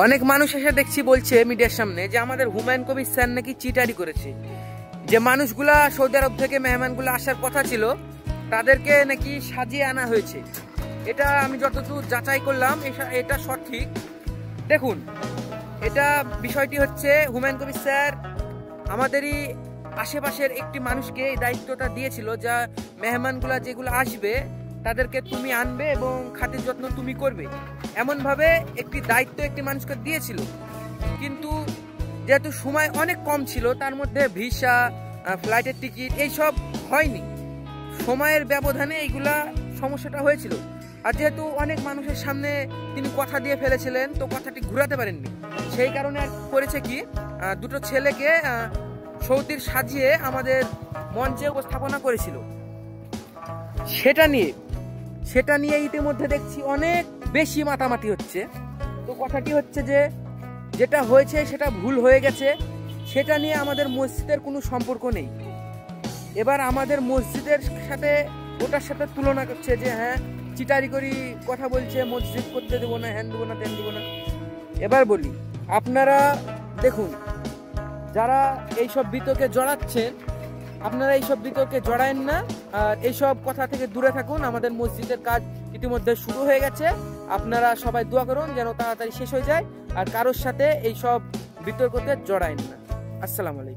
অনেক মানুষ এসে দেখছি বলছে মিডিয়ার সামনে যে আমাদের হুমায়ুন কবির স্যার নাকি চিটারি করেছে, যে মানুষগুলা সৌদি আরব থেকে মেহমানগুলো আসার কথা ছিল তাদেরকে নাকি সাজিয়ে আনা হয়েছে। এটা আমি যতদূর যাচাই করলাম এটা সঠিক। দেখুন, এটা বিষয়টি হচ্ছে হুমায়ুন কবির স্যার আমাদেরই আশেপাশের একটি মানুষকে এই দায়িত্বটা দিয়েছিল, যা মেহমানগুলা যেগুলো আসবে তাদেরকে তুমি আনবে এবং খাতির যত্ন তুমি করবে, এমনভাবে একটি দায়িত্ব একটি মানুষকে দিয়েছিল। কিন্তু যেহেতু সময় অনেক কম ছিল, তার মধ্যে ভিসা, ফ্লাইটের টিকিট এইসব হয়নি, সময়ের ব্যবধানে এইগুলা সমস্যাটা হয়েছিল। আর যেহেতু অনেক মানুষের সামনে তিনি কথা দিয়ে ফেলেছিলেন, তো কথাটি ঘুরাতে পারেননি, সেই কারণে করেছে কি দুটো ছেলেকে সৌদির সাজিয়ে আমাদের মঞ্চে উপস্থাপনা করেছিল। সেটা নিয়ে ইতিমধ্যে দেখছি অনেক বেশি মাতামাতি হচ্ছে। তো কথাটি হচ্ছে যে যেটা হয়েছে সেটা ভুল হয়ে গেছে, সেটা নিয়ে আমাদের মসজিদের কোনো সম্পর্ক নেই। এবার আমাদের মসজিদের সাথে ওটার সাথে তুলনা করছে যে হ্যাঁ চিটারি করি কথা বলছে, মসজিদ করতে দেবো না, হ্যান দেবো না, তেন দেবো না। এবার বলি, আপনারা দেখুন, যারা এইসব বিতর্কে জড়াচ্ছেন, আপনারা এইসব বিতর্কে জড়ায়েন না, আর এইসব কথা থেকে দূরে থাকুন। আমাদের মসজিদের কাজ ইতিমধ্যে শুরু হয়ে গেছে, আপনারা সবাই দোয়া করুন যেন তাড়াতাড়ি শেষ হয়ে যায়, আর কারোর সাথে এইসব বিতর্কতে জড়ায়েন না। আসসালামু আলাইকুম।